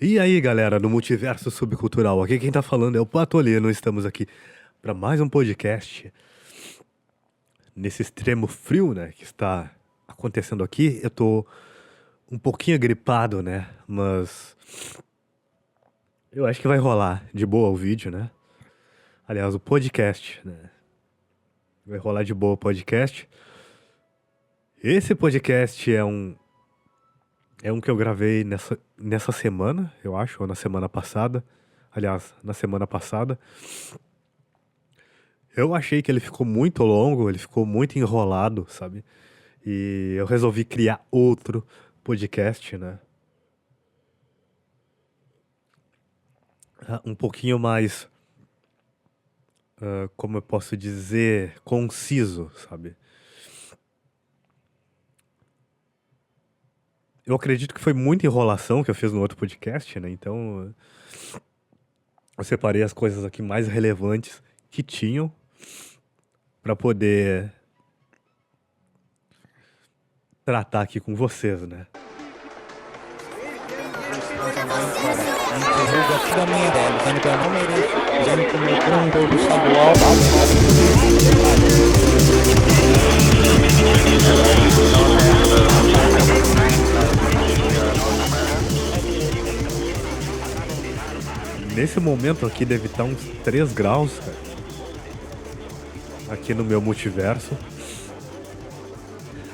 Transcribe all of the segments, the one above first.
E aí, galera, do Multiverso Subcultural, aqui quem tá falando é o Patolino. Estamos aqui para mais um podcast nesse extremo frio, né, que está acontecendo aqui. Eu tô um pouquinho gripado, né, mas eu acho que vai rolar de boa o vídeo, né? Aliás, o podcast, né? Vai rolar de boa o podcast. Esse podcast é um que eu gravei nessa semana, eu acho, ou na semana passada. Aliás, na semana passada. Eu achei que ele ficou muito longo, ele ficou muito enrolado, sabe? E eu resolvi criar outro podcast, né? Um pouquinho mais, como eu posso dizer, conciso, sabe? Eu acredito que foi muita enrolação que eu fiz no outro podcast, né? Então, eu separei as coisas aqui mais relevantes que tinham pra poder tratar aqui com vocês, né? Interroga toda a minha ideia, dizendo que eu não mereço, dizendo que o meu plano todo estadual Nesse momento aqui deve estar uns 3 graus, cara. Aqui no meu multiverso.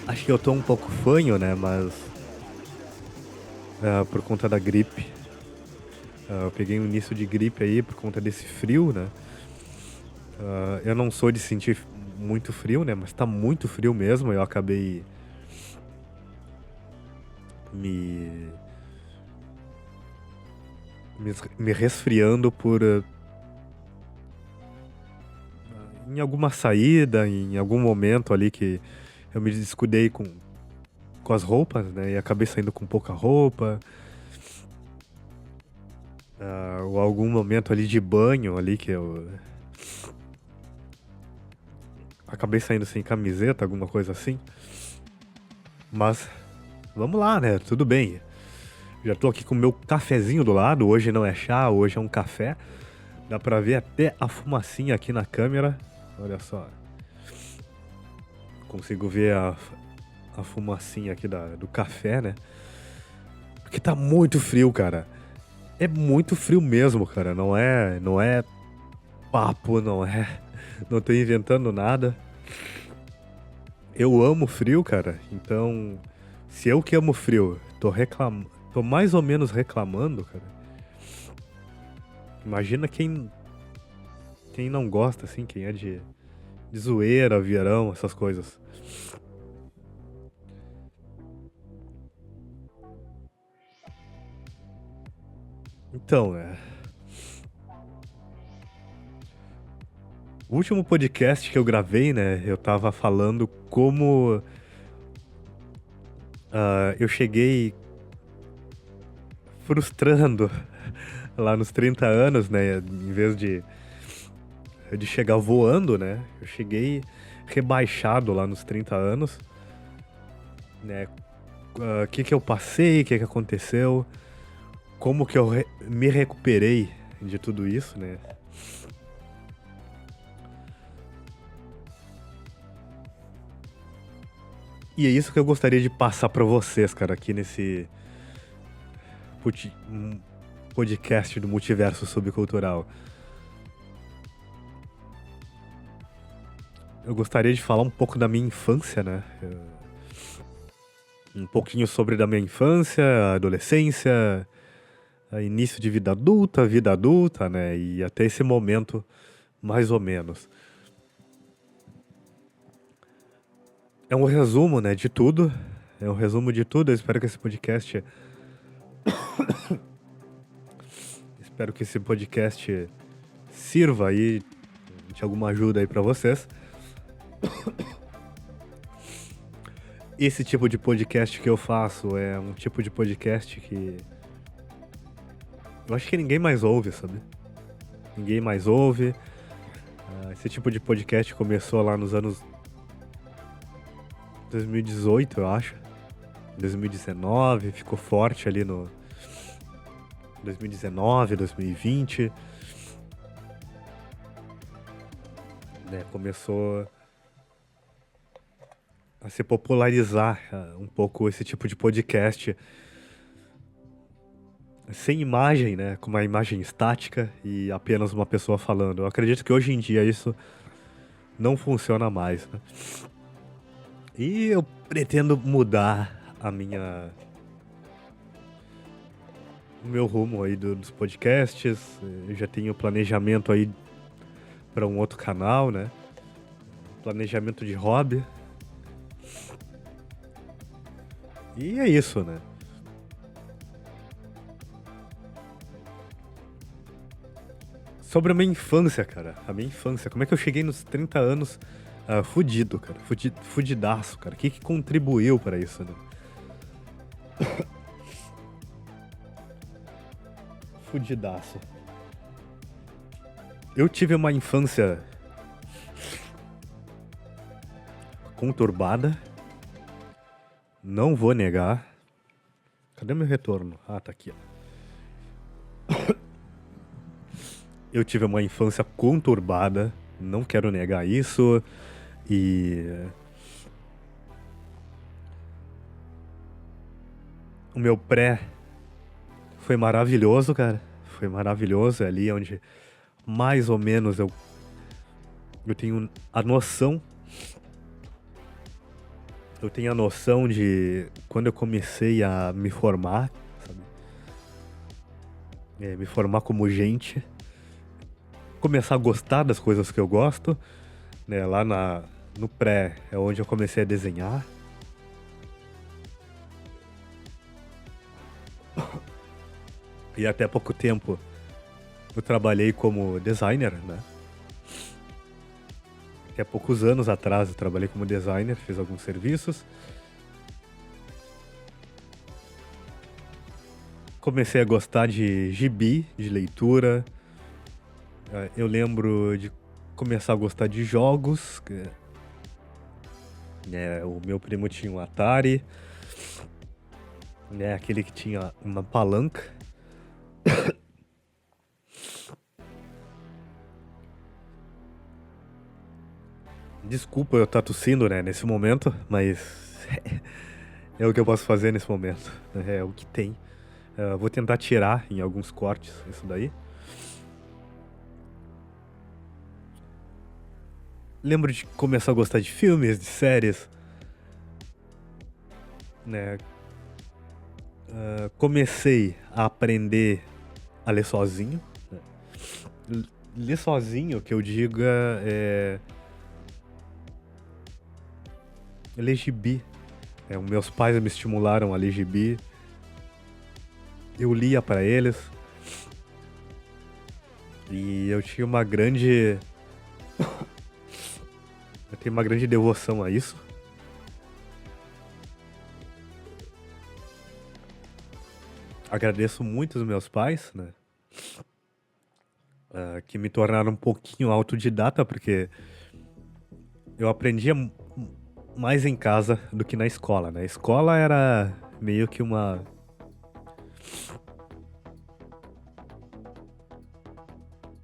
Acho que eu tô um pouco fanho, né? Mas por conta da gripe. Eu peguei um início de gripe aí por conta desse frio, né? Eu não sou de sentir muito frio, né? Mas tá muito frio mesmo. Eu acabei me resfriando em alguma saída, em algum momento ali que eu me descuidei com as roupas, né? E acabei saindo com pouca roupa. Ou algum momento ali de banho ali que eu acabei saindo sem camiseta, alguma coisa assim. Mas vamos lá, né? Tudo bem. Já tô aqui com o meu cafezinho do lado. Hoje não é chá, hoje é um café. Dá pra ver até a fumacinha aqui na câmera. Olha só. Consigo ver a fumacinha aqui do café, né? Porque tá muito frio, cara. É muito frio mesmo, cara. Não é papo, não é. Não tô inventando nada. Eu amo frio, cara. Então, se eu que amo frio, tô mais ou menos reclamando, cara. Imagina quem não gosta, assim, quem é de zoeira, verão, essas coisas. Então, o último podcast que eu gravei, né, eu tava falando como eu cheguei frustrando lá nos 30 anos, né, em vez de chegar voando, né, eu cheguei rebaixado lá nos 30 anos, né, o que eu passei, o que aconteceu, como que eu me recuperei de tudo isso, né. E é isso que eu gostaria de passar pra vocês, cara, aqui nesse podcast do Multiverso Subcultural. Eu gostaria de falar um pouco da minha infância, né? Um pouquinho sobre da minha infância, adolescência, início de vida adulta, né? E até esse momento, mais ou menos. É um resumo, né, de tudo. É um resumo de tudo. Eu espero que esse podcast... espero que esse podcast sirva aí de alguma ajuda aí pra vocês. Esse tipo de podcast que eu faço é um tipo de podcast que eu acho que ninguém mais ouve, sabe? Ninguém mais ouve. Esse tipo de podcast começou lá nos anos 2018, eu acho. 2019, ficou forte ali 2019, 2020, né? Começou a se popularizar um pouco esse tipo de podcast sem imagem, né? Com uma imagem estática e apenas uma pessoa falando. Eu acredito que hoje em dia isso não funciona mais, né? E eu pretendo mudar o meu rumo aí dos podcasts. Eu já tenho planejamento aí para um outro canal, né? Planejamento de hobby. E é isso, né? Sobre a minha infância, cara. A minha infância. Como é que eu cheguei nos 30 anos fudido, cara? Fudidaço, cara. O que contribuiu pra isso, né? Fudidaço. Eu tive uma infância conturbada. Não vou negar. Cadê meu retorno? Ah, tá aqui, ó. Eu tive uma infância conturbada. Não quero negar isso. E o meu pré foi maravilhoso, cara. Foi maravilhoso. É ali onde mais ou menos eu tenho a noção. Eu tenho a noção de quando eu comecei a me formar, sabe? Me formar como gente. Começar a gostar das coisas que eu gosto, né? Lá no pré é onde eu comecei a desenhar. E até pouco tempo eu trabalhei como designer, né? Até poucos anos atrás eu trabalhei como designer, fiz alguns serviços. Comecei a gostar de gibi, de leitura. Eu lembro de começar a gostar de jogos. O meu primo tinha um Atari, né? Aquele que tinha uma palanca. Desculpa eu estar tossindo, né, nesse momento, mas é o que eu posso fazer nesse momento. É o que tem. Vou tentar tirar em alguns cortes isso daí. Lembro de começar a gostar de filmes, de séries, né? Comecei a aprender a ler sozinho. Né? Ler sozinho, que eu diga, ler gibi. Meus pais me estimularam a ler gibi. Eu lia pra eles. E eu tinha uma grande... Eu tenho uma grande devoção a isso. Agradeço muito os meus pais, né? Que me tornaram um pouquinho autodidata, porque eu aprendia mais em casa do que na escola, né? A escola era meio que uma...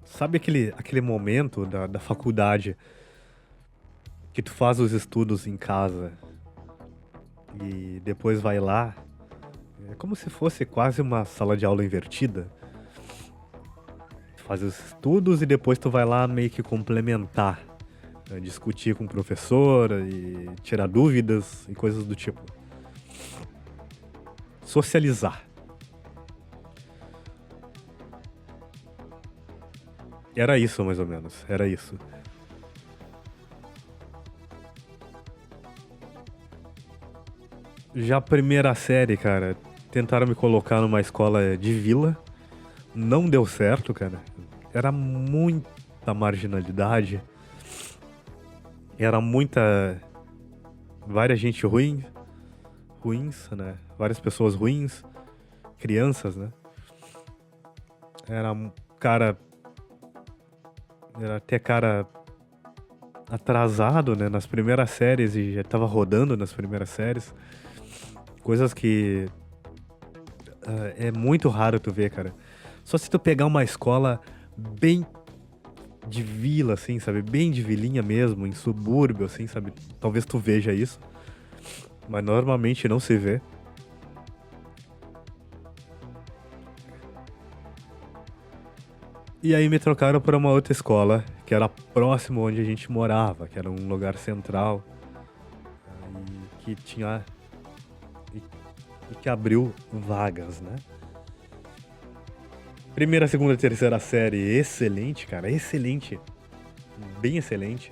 Sabe aquele momento da faculdade que tu faz os estudos em casa e depois vai lá? É como se fosse quase uma sala de aula invertida. Tu faz os estudos e depois tu vai lá meio que complementar, né? Discutir com o professor e tirar dúvidas e coisas do tipo. Socializar. Era isso, mais ou menos. Era isso. Já a primeira série, cara, tentaram me colocar numa escola de vila. Não deu certo, cara. Era muita marginalidade. Era muita... Várias gente ruins, né? Várias pessoas ruins. Crianças, né? Era um cara... Era até cara atrasado, né? Nas primeiras séries e já tava rodando nas primeiras séries. Coisas que... é muito raro tu ver, cara. Só se tu pegar uma escola bem de vila, assim, sabe? Bem de vilinha mesmo, em subúrbio, assim, sabe? Talvez tu veja isso. Mas normalmente não se vê. E aí me trocaram para uma outra escola, que era próximo onde a gente morava, que era um lugar central. E que tinha... E que abriu vagas, né? Primeira, segunda, terceira série, excelente, cara, excelente. Bem excelente.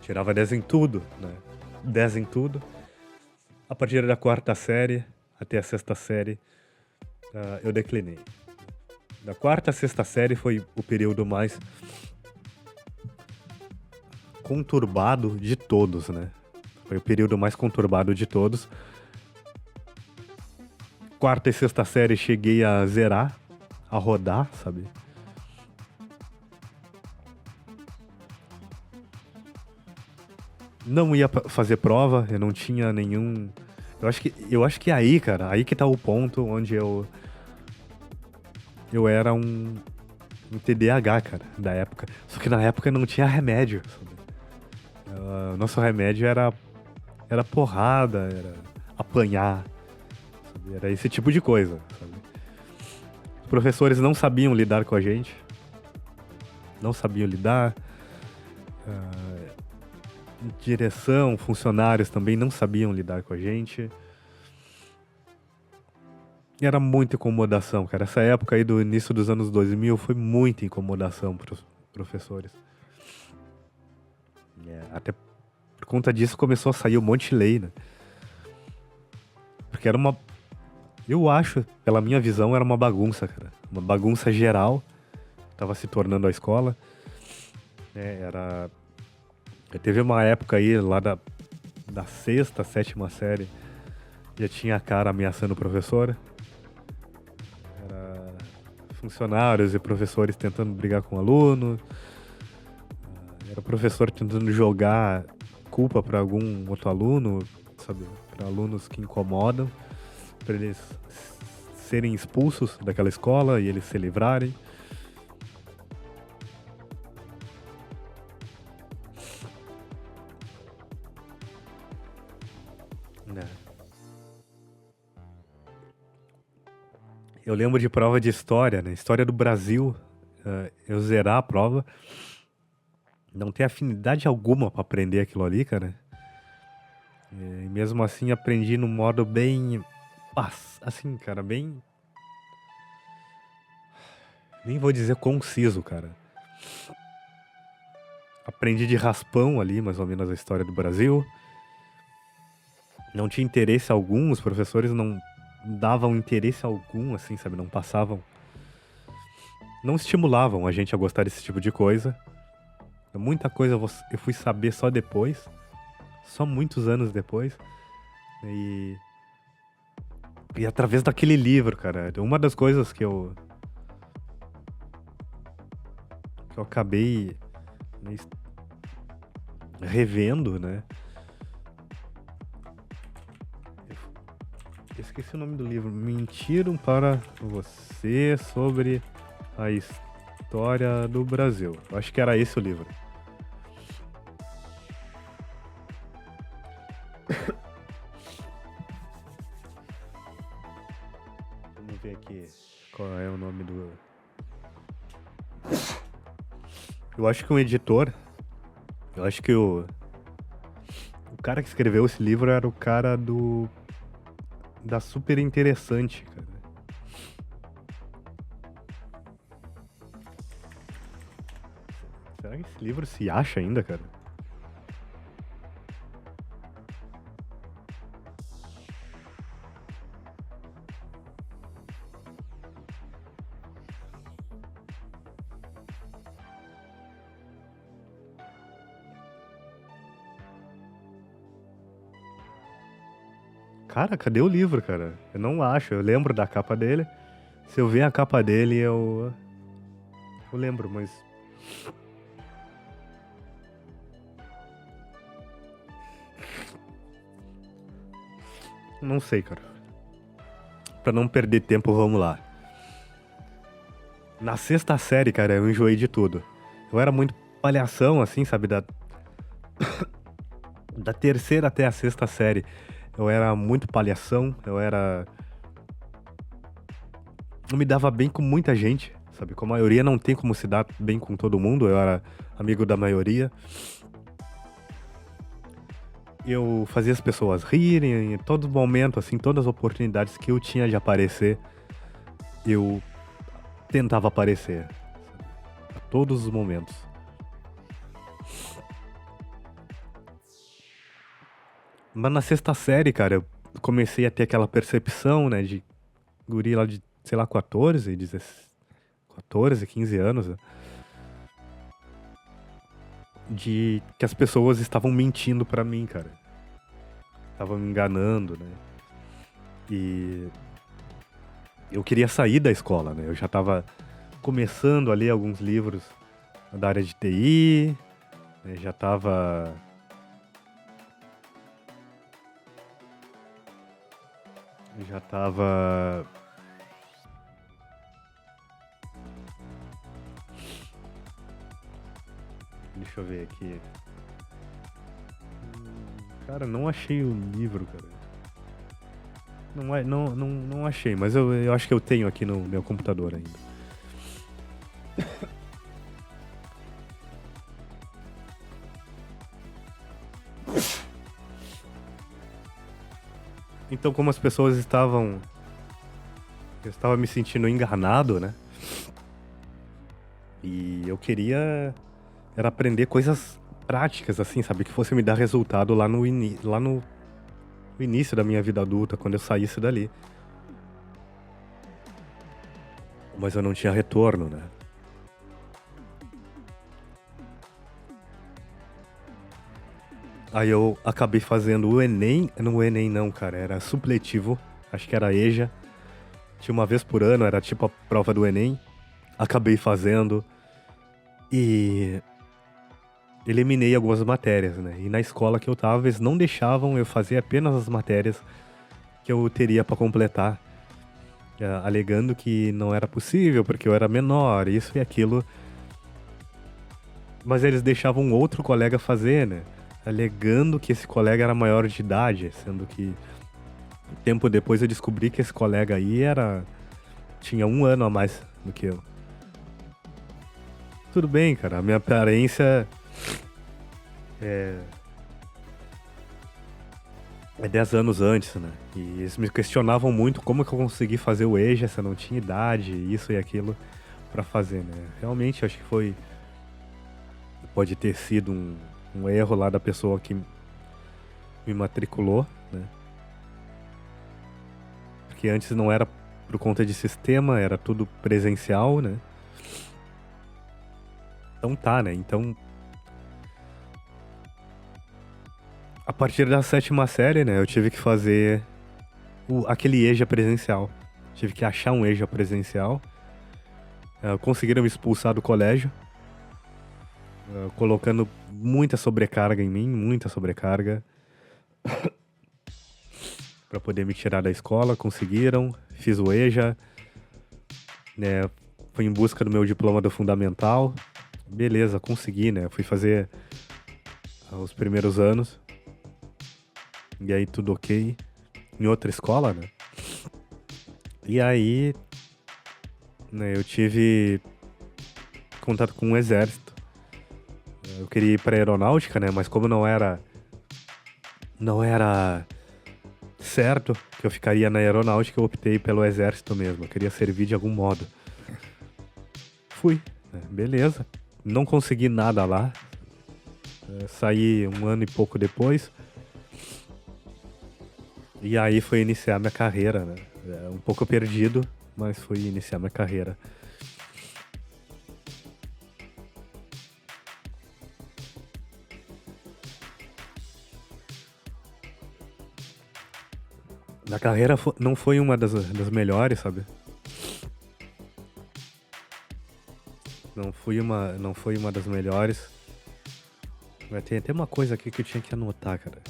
Tirava 10 em tudo, né? 10 em tudo. A partir da quarta série até a sexta série, eu declinei. Da quarta à sexta série foi o período mais conturbado de todos, né? Foi o período mais conturbado de todos. Quarta e sexta série cheguei a zerar, a rodar, sabe? Não ia fazer prova, eu não tinha nenhum... Eu acho que aí, cara, aí que tá o ponto onde eu era um TDAH, cara, da época. Só que na época não tinha remédio, sabe? Nosso remédio era porrada, era apanhar, sabe? Era esse tipo de coisa, sabe? Os professores não sabiam lidar com a gente, não sabiam lidar. Direção, funcionários também não sabiam lidar com a gente. E era muita incomodação, cara. Essa época aí do início dos anos 2000 foi muita incomodação para os professores. Até por conta disso começou a sair um monte de lei, né? Porque era uma... Eu acho, pela minha visão, era uma bagunça, cara. Uma bagunça geral. Tava se tornando a escola. Era... Teve uma época aí, lá da sexta, sétima série, já tinha a cara ameaçando o professor. Era funcionários e professores tentando brigar com o aluno. Era o professor tentando jogar culpa para algum outro aluno, sabe? Para alunos que incomodam, para eles serem expulsos daquela escola e eles se livrarem. Eu lembro de prova de história, né? História do Brasil. Eu zerar a prova. Não ter afinidade alguma pra aprender aquilo ali, cara. E mesmo assim aprendi num modo bem... Assim, cara, bem... Nem vou dizer conciso, cara. Aprendi de raspão ali, mais ou menos, a história do Brasil. Não tinha interesse algum, os professores não davam interesse algum, assim, sabe? Não passavam... Não estimulavam a gente a gostar desse tipo de coisa. Muita coisa eu fui saber só depois. Só muitos anos depois. E através daquele livro, cara. Uma das coisas que eu acabei revendo, né? Eu esqueci o nome do livro. Mentiram para você sobre a história do Brasil. Eu acho que era esse o livro. Vamos ver aqui qual é o nome do... Eu acho que um editor... Eu acho que o cara que escreveu esse livro era o cara da Super Interessante, cara. Será que esse livro se acha ainda, cara? Cara, cadê o livro, cara? Eu não acho. Eu lembro da capa dele. Se eu ver a capa dele, eu lembro, mas... Não sei, cara. Pra não perder tempo, vamos lá. Na sexta série, cara, eu enjoei de tudo. Eu era muito palhação, assim, sabe? Da terceira até a sexta série. Eu era muito palhação, eu me dava bem com muita gente, sabe? Com a maioria não tem como se dar bem com todo mundo, eu era amigo da maioria. Eu fazia as pessoas rirem em todo momento, assim, todas as oportunidades que eu tinha de aparecer, eu tentava aparecer, a todos os momentos. Mas na sexta série, cara, eu comecei a ter aquela percepção, né, de guri lá de, sei lá, 14, 16, 14, 15 anos, né, de que as pessoas estavam mentindo pra mim, cara. Estavam me enganando, né? E eu queria sair da escola, né? Eu já tava começando a ler alguns livros da área de TI, né? Já tava. Deixa eu ver aqui. Cara, não achei o livro, cara. Não achei, mas eu acho que eu tenho aqui no meu computador ainda. Então, como as pessoas estavam. Eu estava me sentindo enganado, né? E eu queria. Era aprender coisas práticas, assim, sabe? Que fosse me dar resultado lá no início da minha vida adulta, quando eu saísse dali. Mas eu não tinha retorno, né? Aí eu acabei fazendo o Enem. Não, o Enem não, cara. Era supletivo. Acho que era EJA. Tinha uma vez por ano, era tipo a prova do Enem. Acabei fazendo. E eliminei algumas matérias, né? E na escola que eu tava, eles não deixavam eu fazer apenas as matérias que eu teria pra completar, alegando que não era possível porque eu era menor, isso e aquilo. Mas eles deixavam outro colega fazer, né? Alegando que esse colega era maior de idade, sendo que tempo depois eu descobri que esse colega aí tinha 1 ano a mais do que eu. Tudo bem, cara, a minha aparência é 10 anos antes, né? E eles me questionavam muito como que eu consegui fazer o EJA se eu não tinha idade, isso e aquilo pra fazer, né? Realmente, acho que pode ter sido um erro lá da pessoa que me matriculou, né? Porque antes não era por conta de sistema, era tudo presencial, né? Então tá, né? Então, a partir da sétima série, né, eu tive que fazer aquele EJA presencial. Tive que achar um EJA presencial. Conseguiram me expulsar do colégio, colocando muita sobrecarga em mim, muita sobrecarga. Pra poder me tirar da escola, conseguiram. Fiz o EJA, né? Fui em busca do meu diploma do fundamental. Beleza, consegui, né? Fui fazer os primeiros anos. E aí tudo ok. Em outra escola, né? E aí, né, eu tive contato com o exército. Eu queria ir pra aeronáutica, né? Mas como não era certo que eu ficaria na aeronáutica, eu optei pelo exército mesmo. Eu queria servir de algum modo. Fui, né? Beleza. Não consegui nada lá. Saí 1 ano e pouco depois. E aí foi iniciar minha carreira, né? Um pouco perdido, mas foi iniciar minha carreira. Na carreira não foi uma das melhores, sabe? Não foi uma das melhores. Mas tem até uma coisa aqui que eu tinha que anotar, cara.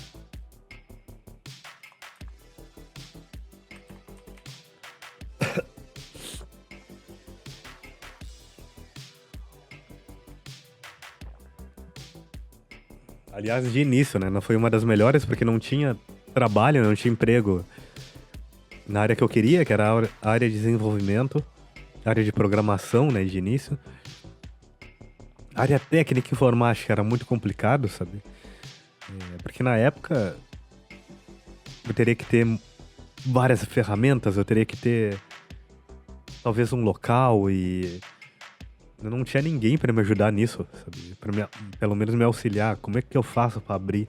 Aliás, de início, né? Não foi uma das melhores porque não tinha trabalho, não tinha emprego na área que eu queria, que era a área de desenvolvimento, área de programação, né, de início. A área técnica e informática era muito complicado, sabe? Porque na época eu teria que ter várias ferramentas, eu teria que ter talvez um local e eu não tinha ninguém pra me ajudar nisso, sabe? Pelo menos me auxiliar. Como é que eu faço pra abrir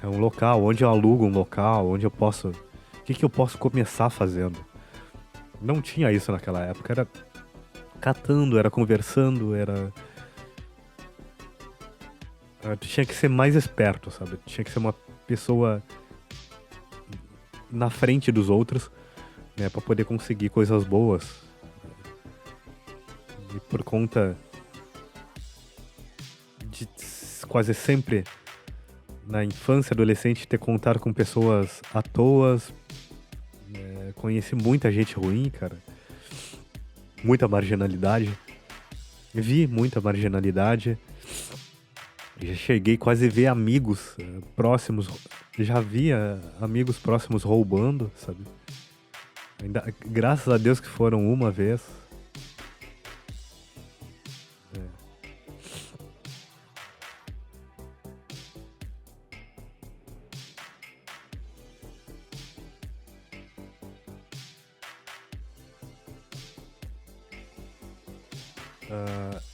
um local? Onde eu alugo um local? Onde eu posso... O que eu posso começar fazendo? Não tinha isso naquela época. Era catando, era conversando, era... Tu tinha que ser mais esperto, sabe? Tu tinha que ser uma pessoa na frente dos outros, né? Pra poder conseguir coisas boas. E por conta de quase sempre na infância, adolescente, ter contato com pessoas à toa, conheci muita gente ruim, cara. Muita marginalidade. Vi muita marginalidade. Já cheguei quase a ver amigos próximos. Já via amigos próximos roubando, sabe? Ainda, graças a Deus que foram uma vez.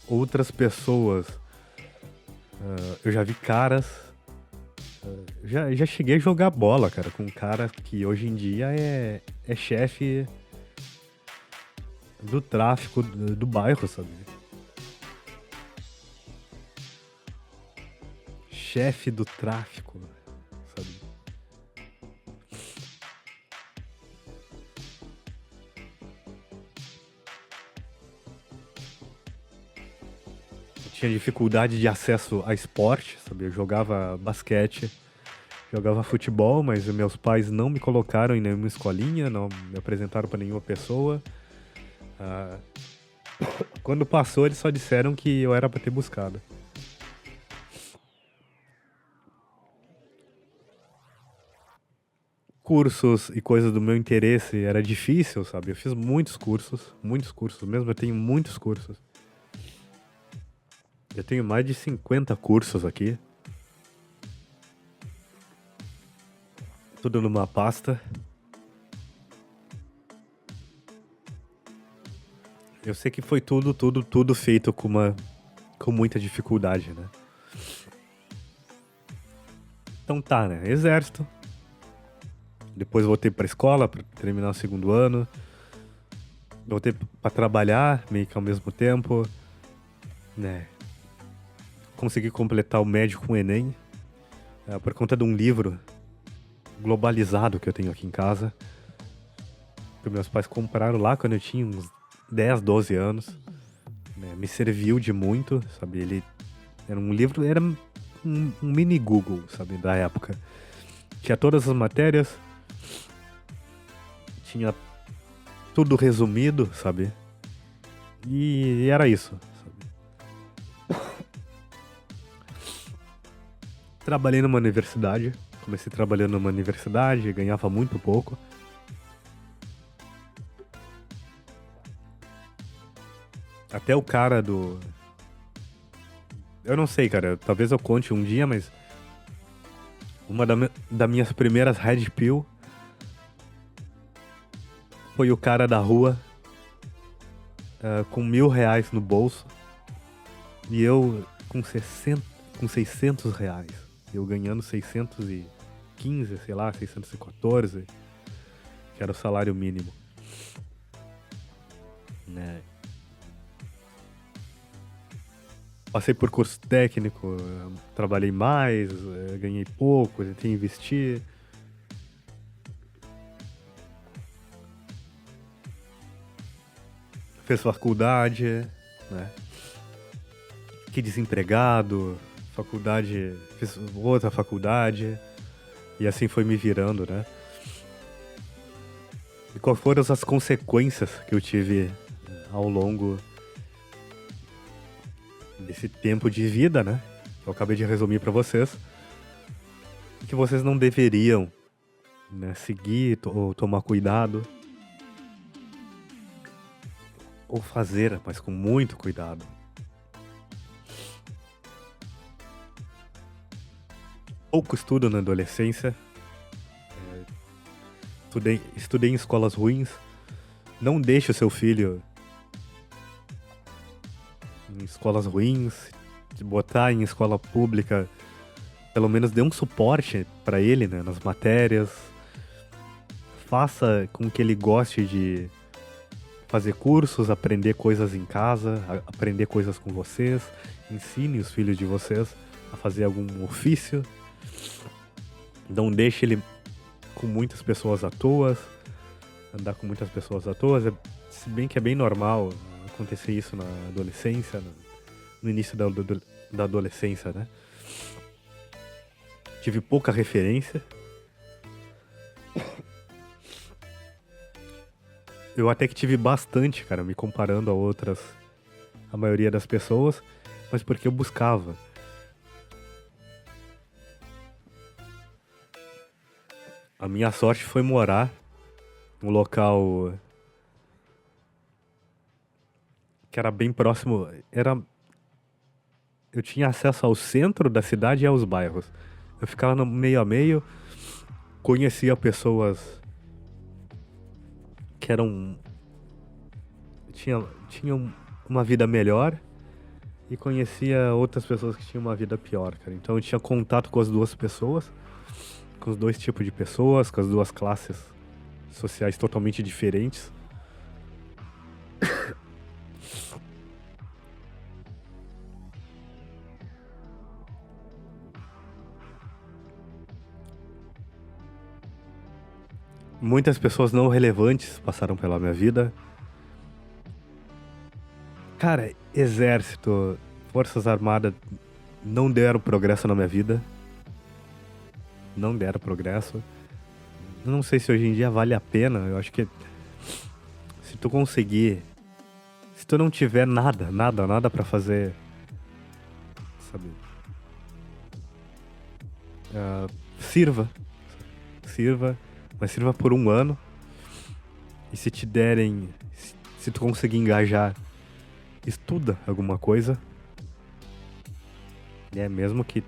Outras pessoas. Eu já vi caras. Já cheguei a jogar bola, cara, com um cara que hoje em dia é chefe do tráfico do bairro, sabe? Chefe do tráfico, sabe? Tinha dificuldade de acesso a esporte, sabe? Eu jogava basquete, jogava futebol, mas meus pais não me colocaram em nenhuma escolinha, não me apresentaram para nenhuma pessoa. Quando passou, eles só disseram que eu era para ter buscado. Cursos e coisas do meu interesse era difícil, sabe? Eu fiz muitos cursos mesmo, eu tenho muitos cursos. Eu tenho mais de 50 cursos aqui. Tudo numa pasta. Eu sei que foi tudo feito com muita dificuldade, né? Então tá, né? Exército. Depois voltei pra escola pra terminar o segundo ano. Voltei pra trabalhar meio que ao mesmo tempo, né? Consegui completar o médio com o Enem, por conta de um livro globalizado que eu tenho aqui em casa, que meus pais compraram lá quando eu tinha uns 10, 12 anos. Né? Me serviu de muito, sabe? Ele era um livro, era um mini Google, sabe? Da época. Tinha todas as matérias, tinha tudo resumido, sabe? E era isso. Trabalhei numa universidade, comecei trabalhando numa universidade, ganhava muito pouco. Até o cara do... Eu não sei, cara, talvez eu conte um dia, mas... Uma das minhas primeiras Red Pill foi o cara da rua com R$1.000 no bolso e eu com 600 reais. Eu ganhando 615, sei lá, 614, que era o salário mínimo. Né? Passei por curso técnico, trabalhei mais, ganhei pouco, tentei investir. Fiz faculdade, né? Fiquei desempregado, fiz outra faculdade, e assim foi me virando, né? E quais foram as consequências que eu tive ao longo desse tempo de vida, né? eu acabei de resumir pra vocês, que vocês não deveriam, né, seguir ou tomar cuidado, ou fazer, mas com muito cuidado. Pouco estudo na adolescência, estudei em escolas ruins. Não deixe o seu filho em escolas ruins, de botar em escola pública, pelo menos dê um suporte pra ele, né, nas matérias. Faça com que ele goste de fazer cursos, aprender coisas em casa, aprender coisas com vocês. Ensine os filhos de vocês a fazer algum ofício. Não deixe ele com muitas pessoas à toa, andar com muitas pessoas à toa. Se bem que é bem normal acontecer isso na adolescência, no início da adolescência, né? Tive pouca referência. Eu até que tive bastante, cara, me comparando a maioria das pessoas, mas porque eu buscava. A minha sorte foi morar num local que era bem próximo. Eu tinha acesso ao centro da cidade e aos bairros. Eu ficava no meio a meio, conhecia pessoas que tinham uma vida melhor e conhecia outras pessoas que tinham uma vida pior, cara. Então eu tinha contato com as duas pessoas, com os dois tipos de pessoas, com as duas classes sociais totalmente diferentes. Muitas pessoas não relevantes passaram pela minha vida. Cara, exército, forças armadas não deram progresso na minha vida. Não deram progresso. Não sei se hoje em dia vale a pena. Eu acho que se tu conseguir, se tu não tiver nada pra fazer, sabe? Sirva, mas sirva por 1 ano. E se te derem, se tu conseguir engajar, estuda alguma coisa. Mesmo que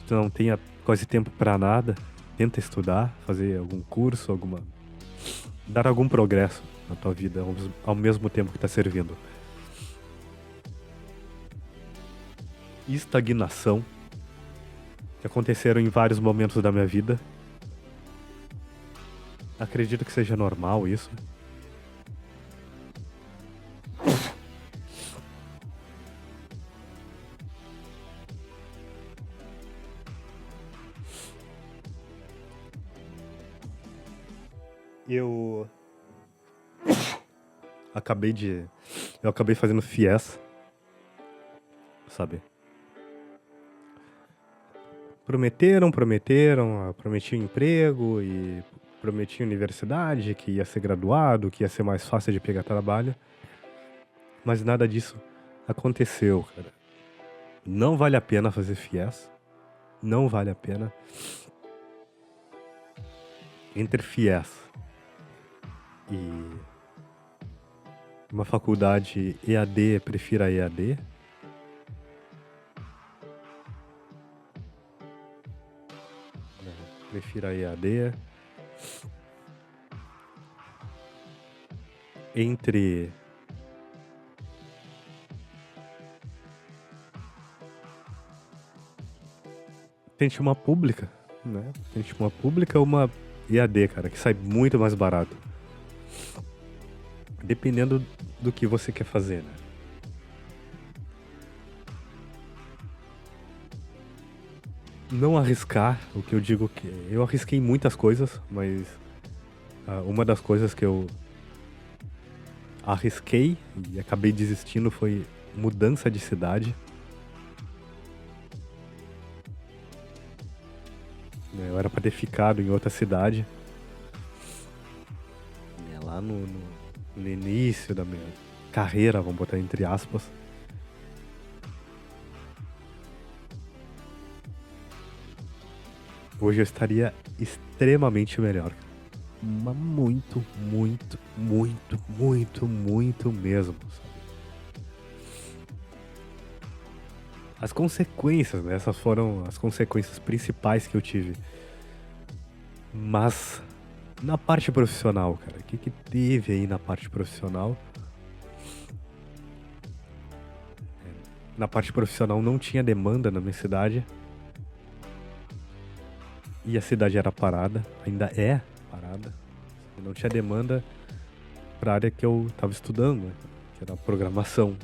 tu não tenha quase tempo pra nada, tenta estudar, fazer algum curso, dar algum progresso na tua vida ao mesmo tempo que tá servindo. Estagnação, que aconteceram em vários momentos da minha vida. Acredito que seja normal isso. Eu acabei fazendo FIES, sabe? Prometiam emprego e prometiam universidade, que ia ser graduado, que ia ser mais fácil de pegar trabalho. Mas nada disso aconteceu, cara. Não vale a pena fazer FIES. Não vale a pena. Entre FIES e uma faculdade EAD, prefira EAD. Prefira EAD. Entre tente uma pública, né? Tente uma pública ou uma EAD, cara, que sai muito mais barato. Dependendo do que você quer fazer, né? Não arriscar, o que eu digo que... Eu arrisquei muitas coisas, mas uma das coisas que eu arrisquei e acabei desistindo foi mudança de cidade. Eu era pra ter ficado em outra cidade. Lá no início da minha carreira, vamos botar entre aspas. hoje eu estaria extremamente melhor. Mas muito, muito, muito, muito, muito mesmo, sabe? As consequências, né? Essas foram as consequências principais que eu tive. Mas na parte profissional, cara, o que que teve aí na parte profissional? Na parte profissional não tinha demanda na minha cidade. E a cidade era parada, ainda é parada. Não tinha demanda para a área que eu estava estudando, né? Que era programação.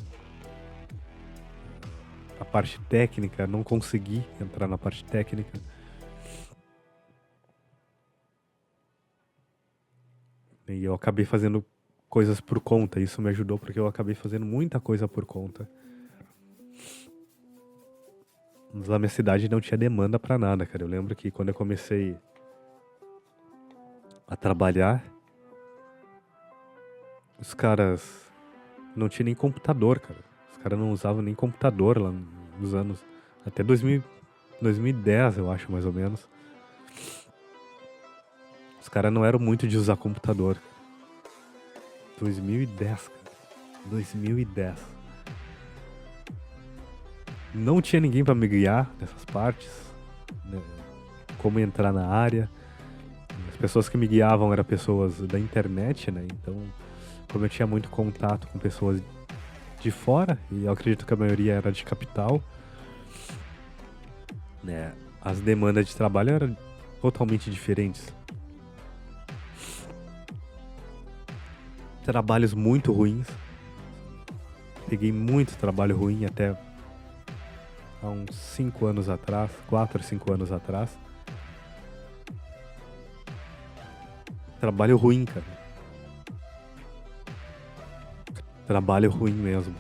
A parte técnica, não consegui entrar na parte técnica. E eu acabei fazendo coisas por conta. Isso me ajudou porque eu acabei fazendo muita coisa por conta. Mas lá na minha cidade não tinha demanda pra nada, cara. Eu lembro que quando eu comecei a trabalhar, os caras não tinham nem computador, cara. Os caras não usavam nem computador lá nos anos. Até 2010, eu acho, mais ou menos. Os caras não eram muito de usar computador. 2010, cara. 2010. Não tinha ninguém pra me guiar nessas partes, né? Como entrar na área. As pessoas que me guiavam eram pessoas da internet, né? Então, como eu tinha muito contato com pessoas de fora, e eu acredito que a maioria era de capital, né? As demandas de trabalho eram totalmente diferentes. Trabalhos muito ruins. Peguei muito trabalho ruim até há uns 5 anos atrás, 4 ou 5 anos atrás. Trabalho ruim, cara. Trabalho ruim mesmo.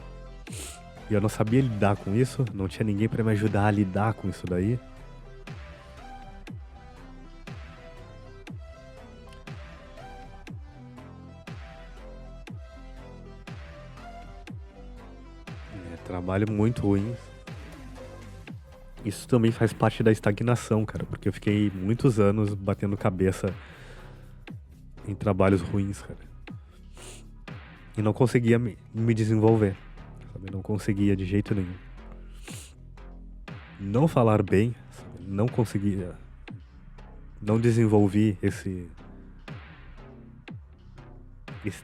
E eu não sabia lidar com isso, não tinha ninguém pra me ajudar a lidar com isso daí. Trabalho muito ruim. Isso também faz parte da estagnação, cara, porque eu fiquei muitos anos batendo cabeça em trabalhos ruins, cara. E não conseguia me desenvolver, sabe? Não conseguia de jeito nenhum. Não falar bem, sabe? Não conseguia. Não desenvolvi esse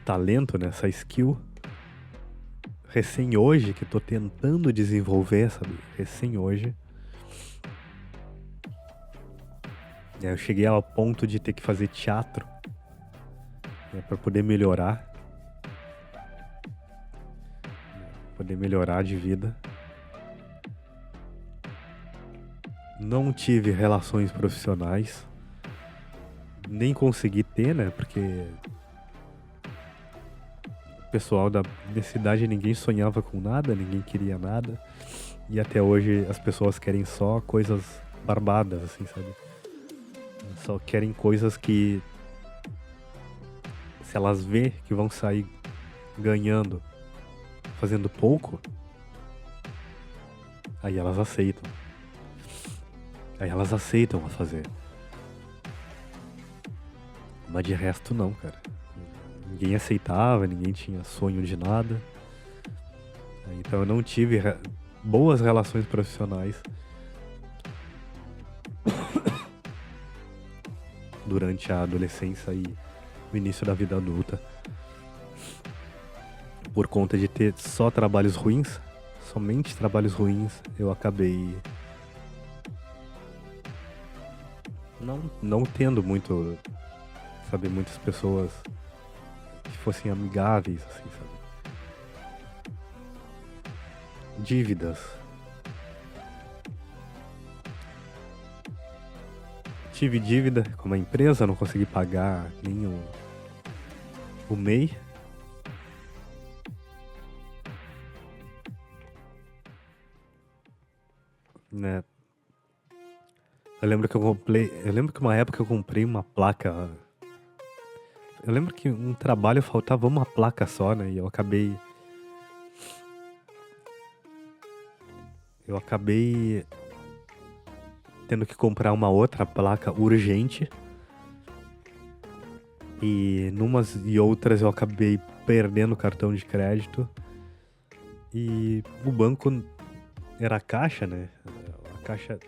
talento, né? Essa skill. Recém hoje que tô tentando desenvolver, sabe? Recém hoje. Eu cheguei ao ponto de ter que fazer teatro, né, para poder melhorar. Poder melhorar de vida. Não tive relações profissionais. Nem consegui ter, né? Porque o pessoal da minha cidade, ninguém sonhava com nada, ninguém queria nada. E até hoje as pessoas querem só coisas barbadas, assim, sabe? Só querem coisas que, se elas vê que vão sair ganhando, fazendo pouco, aí elas aceitam. Aí elas aceitam a fazer. Mas de resto não, cara. Ninguém aceitava, ninguém tinha sonho de nada. Então eu não tive boas relações profissionais durante a adolescência e o início da vida adulta. Por conta de ter só trabalhos ruins, somente trabalhos ruins, eu acabei não tendo muito, sabe, muitas pessoas que fossem amigáveis, assim, sabe? Dívidas. Tive dívida com uma empresa, não consegui pagar nem o MEI. Né? Eu lembro que uma época eu comprei uma placa. Eu lembro que um trabalho faltava uma placa só, né? E eu acabei tendo que comprar uma outra placa urgente. E numas e outras eu acabei perdendo o cartão de crédito. E o banco era a Caixa, né? A Caixa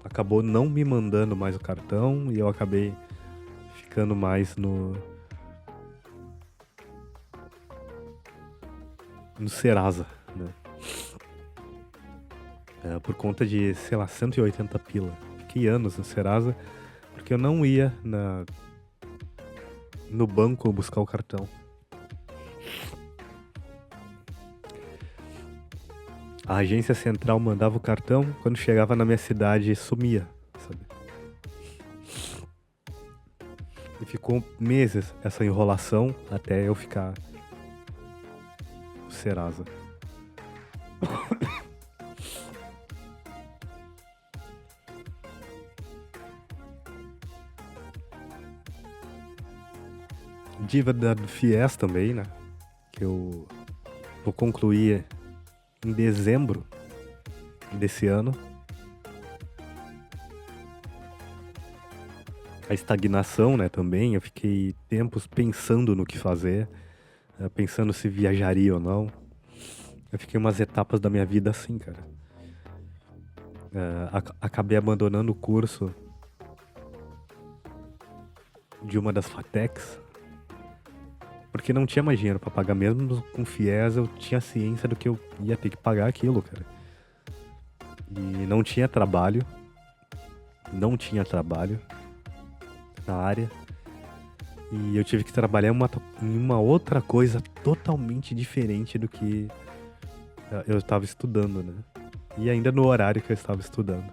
acabou não me mandando mais o cartão e eu acabei ficando mais no Serasa, né? Por conta de, sei lá, 180 pila. Fiquei anos no Serasa porque eu não ia no banco buscar o cartão. A agência central mandava o cartão, quando chegava na minha cidade sumia, sabe? E ficou meses essa enrolação até eu ficar no Serasa. Dívida do FIES também, né? Que eu vou concluir em dezembro desse ano. A estagnação, né, também. Eu fiquei tempos pensando no que fazer, pensando se viajaria ou não. Eu fiquei umas etapas da minha vida assim, cara. Acabei abandonando o curso de uma das FATECs, porque não tinha mais dinheiro pra pagar. Mesmo com FIES, eu tinha ciência do que eu ia ter que pagar aquilo, cara. E não tinha trabalho na área. E eu tive que trabalhar em uma outra coisa totalmente diferente do que eu estava estudando, né? E ainda no horário que eu estava estudando.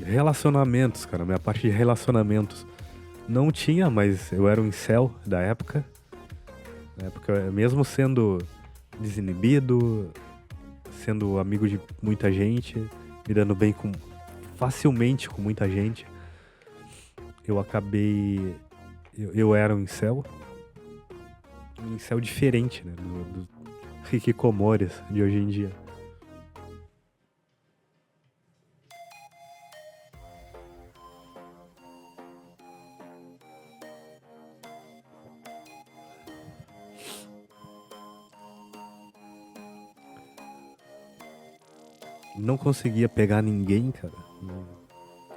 Relacionamentos, cara. Minha parte de relacionamentos não tinha, mas eu era um incel da época. Na época, mesmo sendo desinibido, sendo amigo de muita gente, me dando bem facilmente com muita gente, eu acabei... Eu era um incel diferente, né? Do Hikikomores de hoje em dia. Não conseguia pegar ninguém, cara.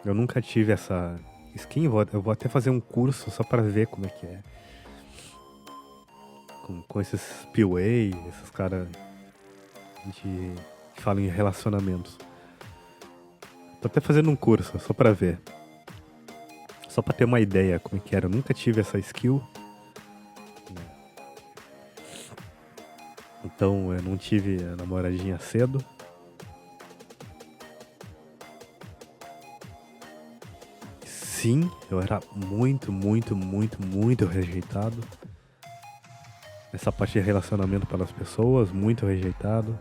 Eu nunca tive essa skin. Eu vou até fazer um curso só pra ver como é que é. Com esses PUA, esses caras que falam em relacionamentos. Tô até fazendo um curso só pra ver. Só pra ter uma ideia como é que era. Eu nunca tive essa skill. Então eu não tive a namoradinha cedo. Sim, eu era muito, muito, muito, muito rejeitado. Essa parte de relacionamento pelas pessoas, muito rejeitado.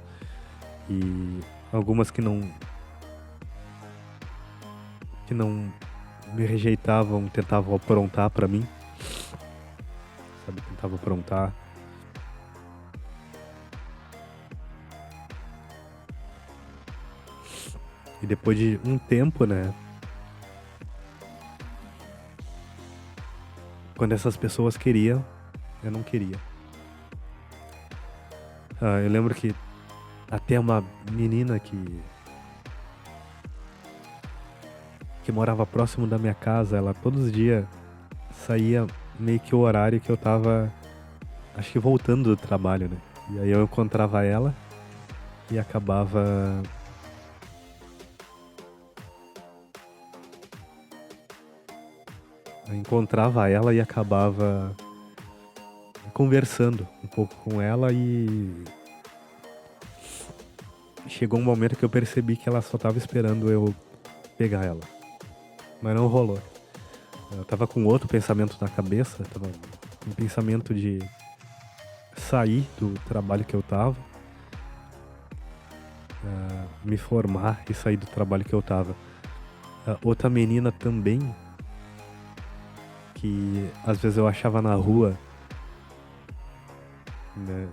E algumas que não me rejeitavam, tentavam aprontar pra mim. Sabe, tentavam aprontar. E depois de um tempo, né? Quando essas pessoas queriam, eu não queria. Eu lembro que até uma menina que morava próximo da minha casa, ela todos os dias saía meio que o horário que eu tava, acho que voltando do trabalho, né? E aí eu encontrava ela e acabava... Eu encontrava ela e acabava conversando um pouco com ela e... Chegou um momento que eu percebi que ela só tava esperando eu pegar ela. Mas não rolou. Eu tava com outro pensamento na cabeça, tava com um pensamento de sair do trabalho que eu tava, me formar e sair do trabalho que eu tava. Outra menina também, que às vezes eu achava na rua, né?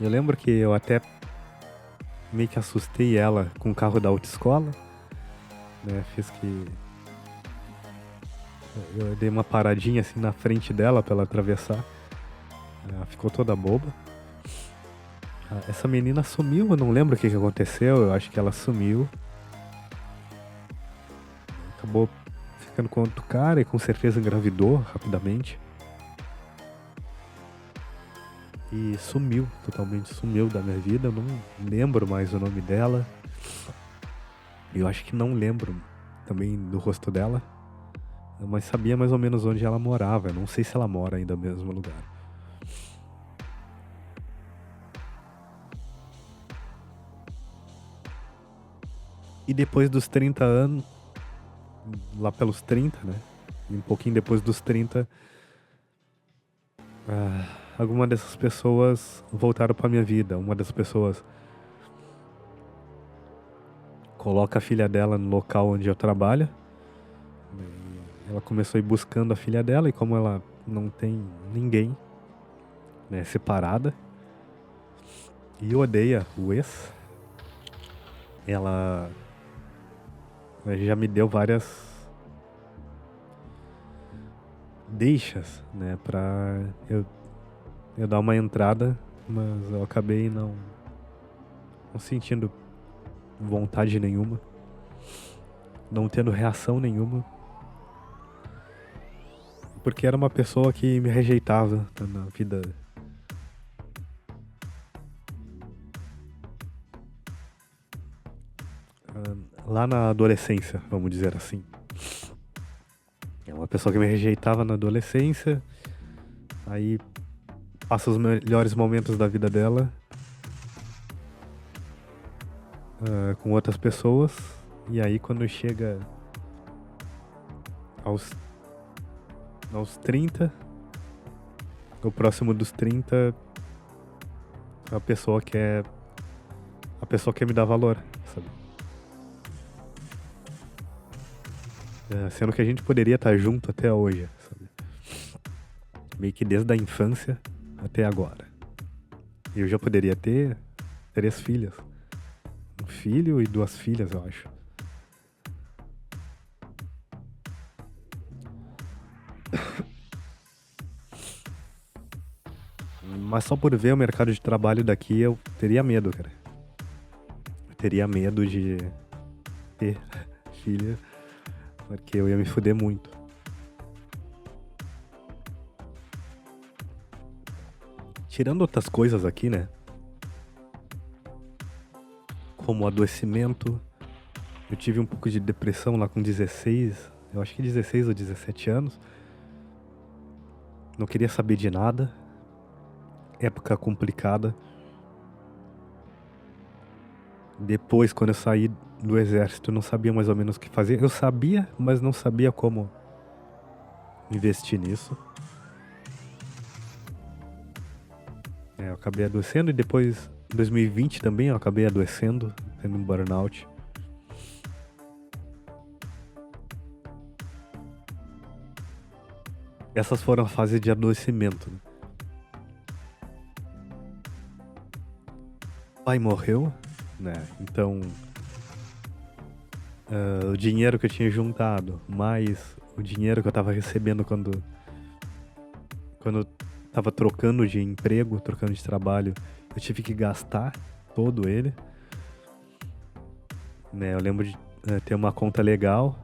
Eu lembro que eu até meio que assustei ela com o carro da autoescola, né? Fiz que eu dei uma paradinha assim na frente dela pra ela atravessar. Ela ficou toda boba. Essa menina sumiu, eu não lembro o que aconteceu, eu acho que ela sumiu. Acabou ficando com outro cara e com certeza engravidou rapidamente. E sumiu, totalmente sumiu da minha vida, eu não lembro mais o nome dela. Eu acho que não lembro também do rosto dela, mas sabia mais ou menos onde ela morava. Eu não sei se ela mora ainda no mesmo lugar. E depois dos 30 anos, lá pelos 30, né? E um pouquinho depois dos 30, alguma dessas pessoas voltaram pra minha vida. Uma das pessoas coloca a filha dela no local onde eu trabalho. Ela começou a ir buscando a filha dela e como ela não tem ninguém, né, separada, e odeia o ex, ela já me deu várias deixas, né, pra eu dar uma entrada, mas eu acabei não sentindo vontade nenhuma, não tendo reação nenhuma, porque era uma pessoa que me rejeitava na vida. Lá na adolescência, vamos dizer assim. É uma pessoa que me rejeitava na adolescência, aí passa os melhores momentos da vida dela com outras pessoas, e aí quando chega aos 30, o próximo dos 30, a pessoa quer me dar valor, sabe? Sendo que a gente poderia estar junto até hoje, sabe? Meio que desde a infância até agora. Eu já poderia ter 3 filhas. Um filho e 2 filhas, eu acho. Mas só por ver o mercado de trabalho daqui eu teria medo, cara. Eu teria medo de ter filha, porque eu ia me fuder muito. Tirando outras coisas aqui, né? Como adoecimento. Eu tive um pouco de depressão lá com 16, eu acho que 16 ou 17 anos. Não queria saber de nada. Época complicada. Depois, quando eu saí do exército, eu não sabia mais ou menos o que fazer. Eu sabia, mas não sabia como investir nisso. Eu acabei adoecendo e depois, em 2020 também, eu acabei adoecendo, tendo um burnout. Essas foram a fase de adoecimento, né? O pai morreu, né? Então, o dinheiro que eu tinha juntado, mais o dinheiro que eu tava recebendo quando eu tava trocando de emprego, trocando de trabalho, eu tive que gastar todo ele. Né? Eu lembro de ter uma conta legal,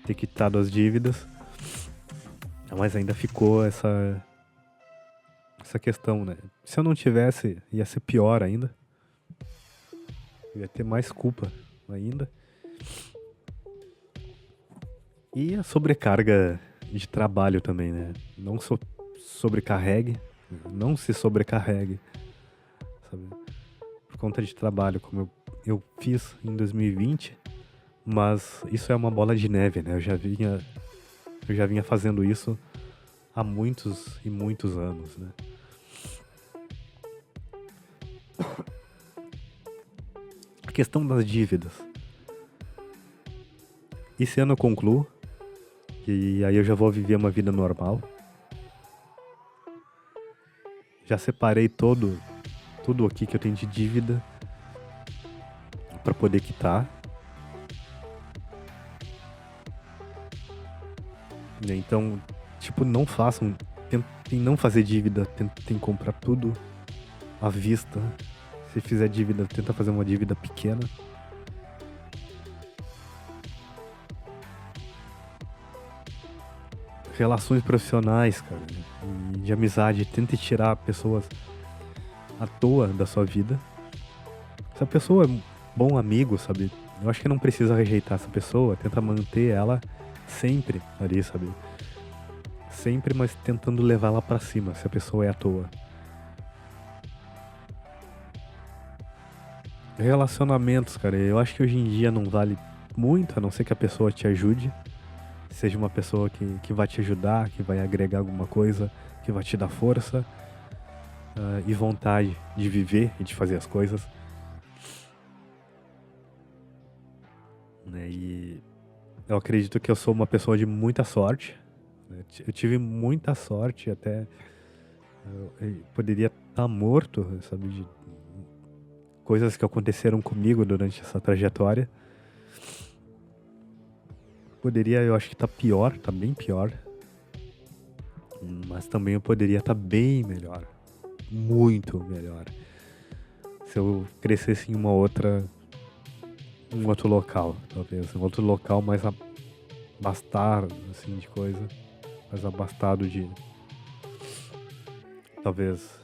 ter quitado as dívidas, mas ainda ficou essa questão, né? Se eu não tivesse, ia ser pior ainda. Eu ia ter mais culpa ainda. E a sobrecarga de trabalho também, né? Não sobrecarregue, não se sobrecarregue, sabe? Por conta de trabalho, como eu fiz em 2020, mas isso é uma bola de neve, né? Eu já vinha fazendo isso há muitos e muitos anos, né? A questão das dívidas. Esse ano eu concluo, E aí eu já vou viver uma vida normal. Já separei tudo aqui que eu tenho de dívida pra poder quitar. Né? Então, tipo, não façam. Tentem não fazer dívida, tentem comprar tudo à vista. Se fizer dívida, tenta fazer uma dívida pequena. Relações profissionais, cara, e de amizade, tente tirar pessoas à toa da sua vida. Se a pessoa é um bom amigo, sabe? Eu acho que não precisa rejeitar essa pessoa, tenta manter ela sempre ali, sabe? Sempre, mas tentando levar ela pra cima, se a pessoa é à toa. Relacionamentos, cara, eu acho que hoje em dia não vale muito, a não ser que a pessoa te ajude. Seja uma pessoa que vai te ajudar, que vai agregar alguma coisa, que vai te dar força e vontade de viver e de fazer as coisas. Né? E eu acredito que eu sou uma pessoa de muita sorte. Né? Eu tive muita sorte, até eu poderia estar morto, sabe, de coisas que aconteceram comigo durante essa trajetória. Poderia, eu acho que tá pior, tá bem pior. Mas também eu poderia estar bem melhor. Muito melhor. Se eu crescesse em um outro local, talvez. Um outro local mais abastado, assim, de coisa. Mais abastado de, talvez,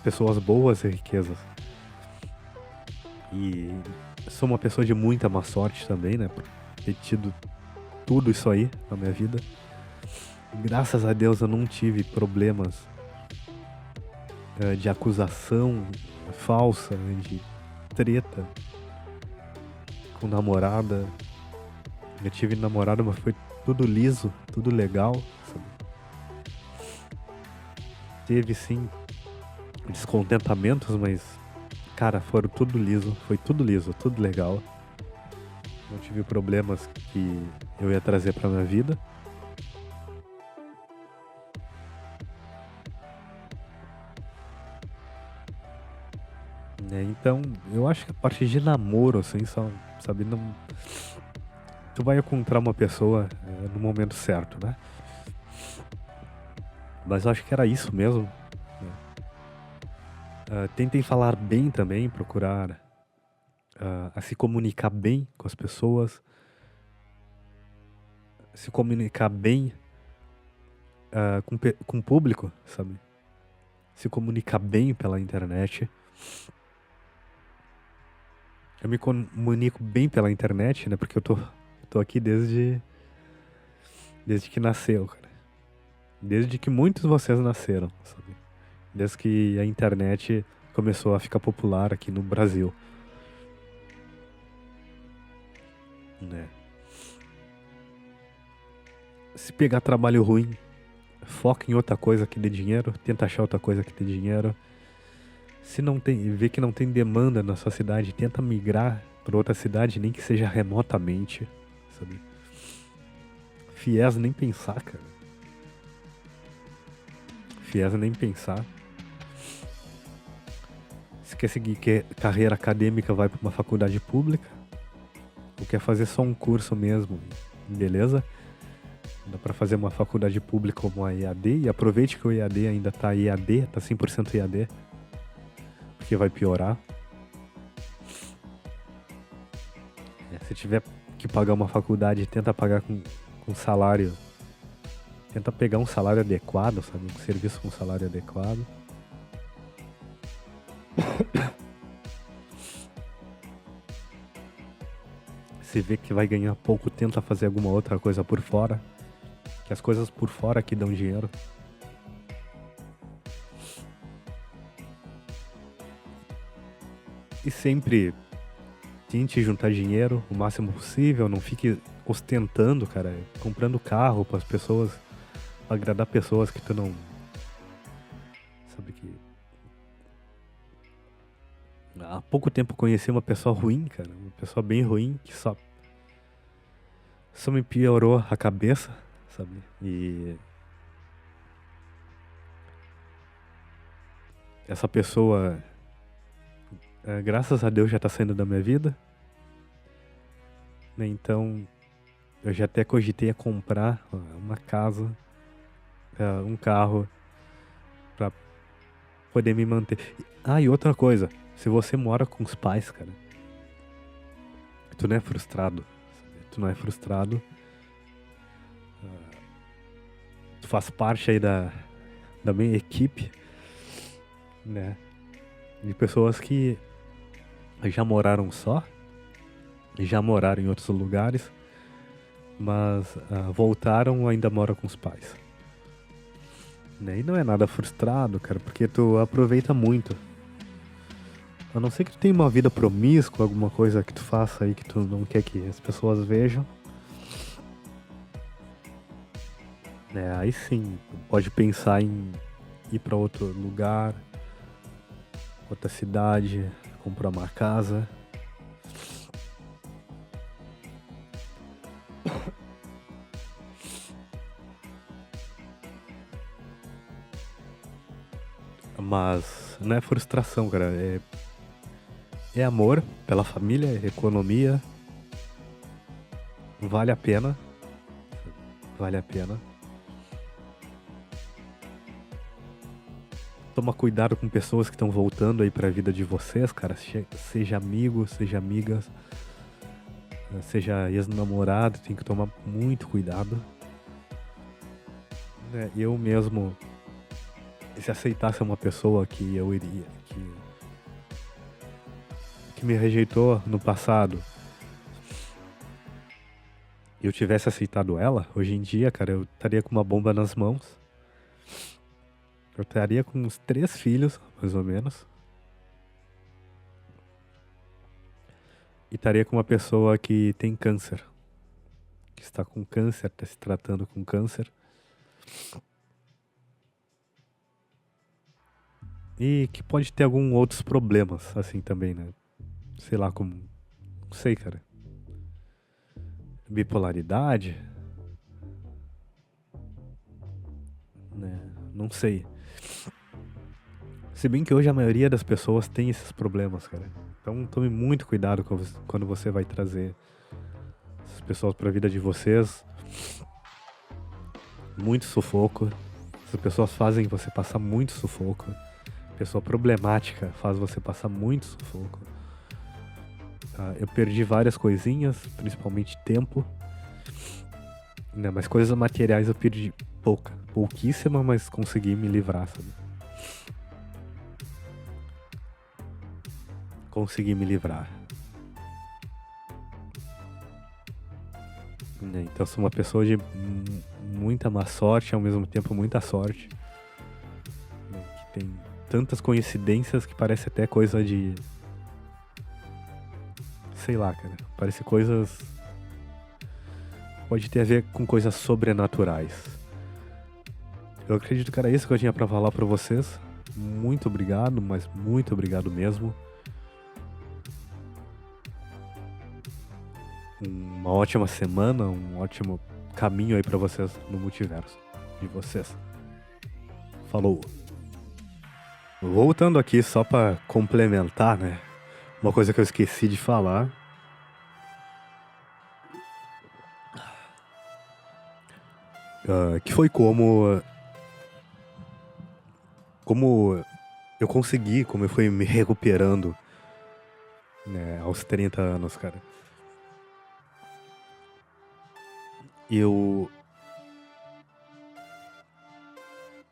pessoas boas e riquezas. E sou uma pessoa de muita má sorte também, né? Por ter tido tudo isso aí na minha vida. Graças a Deus eu não tive problemas de acusação falsa, de treta com namorada. Eu tive namorada, mas foi tudo liso, tudo legal, sabe? Teve sim descontentamentos, mas cara, foram tudo liso, foi tudo liso, tudo legal. Não tive problemas que eu ia trazer pra minha vida. Né? Então, eu acho que a parte de namoro, assim, só, sabe, não. Tu vai encontrar uma pessoa no momento certo, né? Mas eu acho que era isso mesmo. Né? Tentem falar bem também, procurar a se comunicar bem com as pessoas, se comunicar bem com o público, sabe? Se comunicar bem pela internet. Eu me comunico bem pela internet, né? Porque eu tô aqui desde que nasceu, cara. Desde que muitos de vocês nasceram, sabe? Desde que a internet começou a ficar popular aqui no Brasil. Né? Se pegar trabalho ruim, foca em outra coisa que dê dinheiro, tenta achar outra coisa que dê dinheiro. Se não tem, vê que não tem demanda na sua cidade, tenta migrar para outra cidade, nem que seja remotamente, sabe? FIES nem pensar, cara. FIES nem pensar. Se quer seguir carreira acadêmica, vai para uma faculdade pública. Ou quer fazer só um curso mesmo, beleza? Dá para fazer uma faculdade pública como a EAD. E aproveite que o EAD ainda tá EAD, tá 100% EAD. Porque vai piorar. Se tiver que pagar uma faculdade, tenta pagar com salário. Tenta pegar um salário adequado, sabe? Um serviço com salário adequado. Se vê que vai ganhar pouco, tenta fazer alguma outra coisa por fora. Que as coisas por fora que dão dinheiro. E sempre tente juntar dinheiro o máximo possível. Não fique ostentando, cara. Comprando carro para as pessoas. Pra agradar pessoas que tu não... Sabe que... Há pouco tempo eu conheci uma pessoa ruim, cara. Uma pessoa bem ruim que só me piorou a cabeça, sabe? E essa pessoa, graças a Deus, já tá saindo da minha vida, né? Então, eu já até cogitei a comprar uma casa, um carro, pra poder me manter. E outra coisa, se você mora com os pais, cara, tu não é frustrado, sabe? Tu não é frustrado, tu faz parte aí da minha equipe, né? De pessoas que já moraram só, já moraram em outros lugares, mas voltaram ou ainda moram com os pais. Né? E não é nada frustrado, cara, porque tu aproveita muito. A não ser que tu tenha uma vida promíscua, alguma coisa que tu faça aí que tu não quer que as pessoas vejam. Né? Aí sim, pode pensar em ir pra outro lugar, outra cidade, comprar uma casa. Mas não é frustração, cara. É amor pela família, é economia. Vale a pena. Vale a pena. Toma cuidado com pessoas que estão voltando aí pra vida de vocês, cara. Seja amigo, seja amigas, seja ex-namorado, tem que tomar muito cuidado. Eu mesmo, se aceitasse uma pessoa que eu iria, que me rejeitou no passado, e eu tivesse aceitado ela, hoje em dia, cara, eu estaria com uma bomba nas mãos. Eu estaria com uns 3 filhos, mais ou menos. E estaria com uma pessoa que tem câncer. Que está com câncer, está se tratando com câncer. E que pode ter alguns outros problemas, assim, também, né? Sei lá como... Não sei, cara. Bipolaridade? Né? Não sei. Se bem que hoje a maioria das pessoas tem esses problemas, cara. Então tome muito cuidado quando você vai trazer essas pessoas pra vida de vocês. Muito sufoco. Essas pessoas fazem você passar muito sufoco. Pessoa problemática faz você passar muito sufoco. Eu perdi várias coisinhas, principalmente tempo. Né, mas coisas materiais eu perdi pouquíssima, mas consegui me livrar, sabe? Consegui me livrar. Né, então sou uma pessoa de muita má sorte, ao mesmo tempo muita sorte. Né, que tem tantas coincidências que parece até coisa de... Sei lá, cara. Parece coisas... Pode ter a ver com coisas sobrenaturais. Eu acredito que era isso que eu tinha pra falar pra vocês. Muito obrigado, mas muito obrigado mesmo. Uma ótima semana, um ótimo caminho aí pra vocês no multiverso de vocês. Falou! Voltando aqui só pra complementar, né? Uma coisa que eu esqueci de falar. Que foi como eu consegui, como eu fui me recuperando, né, aos 30 anos, cara. Eu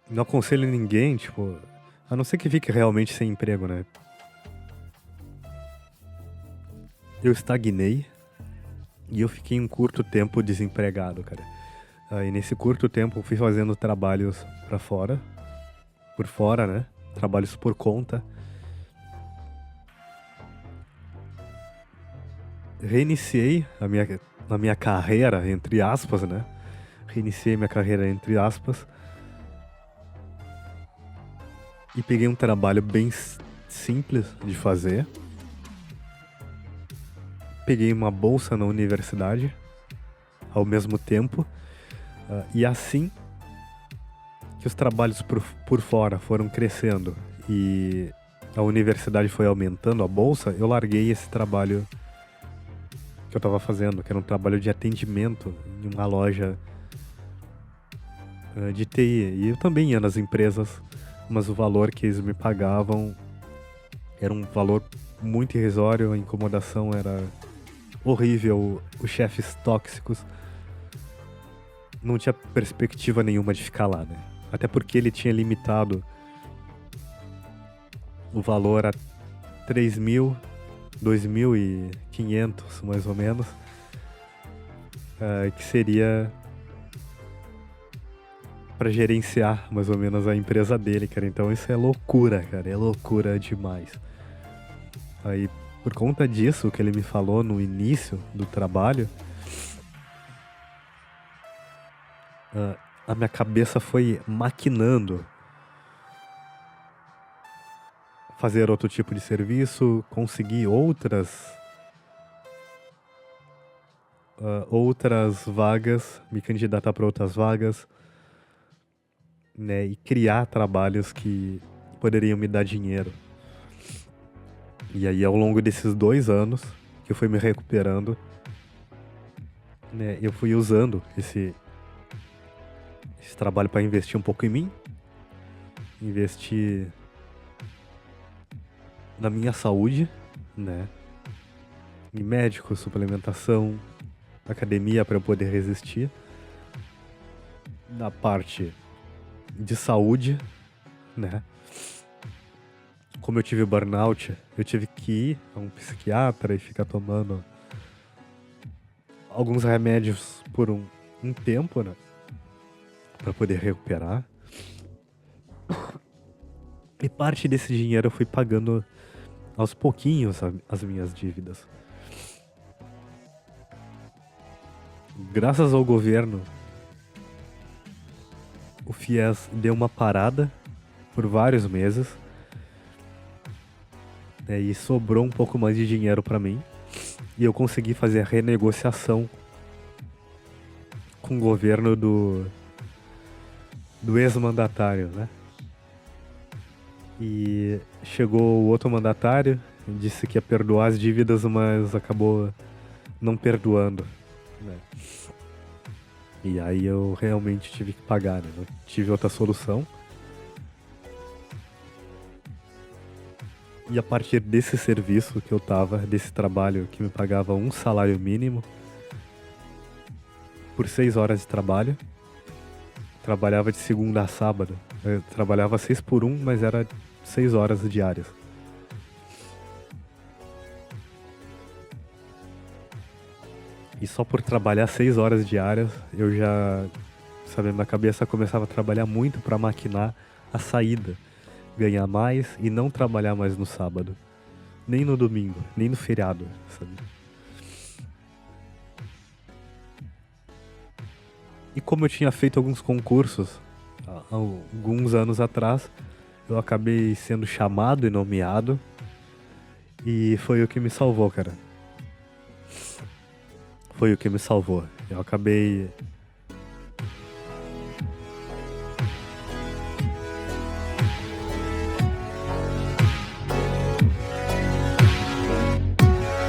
não aconselho ninguém, tipo, a não ser que fique realmente sem emprego, né? Eu estagnei e eu fiquei um curto tempo desempregado, cara. E nesse curto tempo eu fui fazendo trabalhos pra fora, por fora, né? Trabalhos por conta. Reiniciei a minha carreira, entre aspas, né? Reiniciei minha carreira, entre aspas. E peguei um trabalho bem simples de fazer. Peguei uma bolsa na universidade, ao mesmo tempo. E assim que os trabalhos por fora foram crescendo e a universidade foi aumentando a bolsa, eu larguei esse trabalho que eu tava fazendo, que era um trabalho de atendimento em uma loja de TI. E eu também ia nas empresas, mas o valor que eles me pagavam era um valor muito irrisório, a incomodação era horrível, os chefes tóxicos. Não tinha perspectiva nenhuma de ficar lá, né? Até porque ele tinha limitado o valor a 3.000, 2.500 mais ou menos, que seria para gerenciar mais ou menos a empresa dele, cara. Então isso é loucura, cara, é loucura demais. Aí, por conta disso, que ele me falou no início do trabalho, a minha cabeça foi maquinando fazer outro tipo de serviço, conseguir outras vagas, me candidatar para outras vagas, né, e criar trabalhos que poderiam me dar dinheiro. E aí, ao longo desses 2 anos que eu fui me recuperando, né, eu fui usando esse trabalho para investir um pouco em mim, investir na minha saúde, né, em médico, suplementação, academia para eu poder resistir, na parte de saúde, né. Como eu tive burnout, eu tive que ir a um psiquiatra e ficar tomando alguns remédios por um tempo, né, para poder recuperar. E parte desse dinheiro eu fui pagando aos pouquinhos as minhas dívidas. Graças ao governo, o FIES deu uma parada por vários meses, né, e sobrou um pouco mais de dinheiro para mim. E eu consegui fazer a renegociação com o governo do ex-mandatário, né? E chegou o outro mandatário, disse que ia perdoar as dívidas, mas acabou não perdoando, né? E aí eu realmente tive que pagar, né? Não tive outra solução. E a partir desse serviço que eu tava, desse trabalho que me pagava um salário mínimo, por 6 horas de trabalho, trabalhava de segunda a sábado. Eu trabalhava 6 por 1, mas era 6 horas diárias. E só por trabalhar 6 horas diárias, eu já, sabe, minha cabeça começava a trabalhar muito para maquinar a saída, ganhar mais e não trabalhar mais no sábado, nem no domingo, nem no feriado, sabe? E como eu tinha feito alguns concursos há alguns anos atrás, eu acabei sendo chamado e nomeado, e foi o que me salvou, cara. Foi o que me salvou. Eu acabei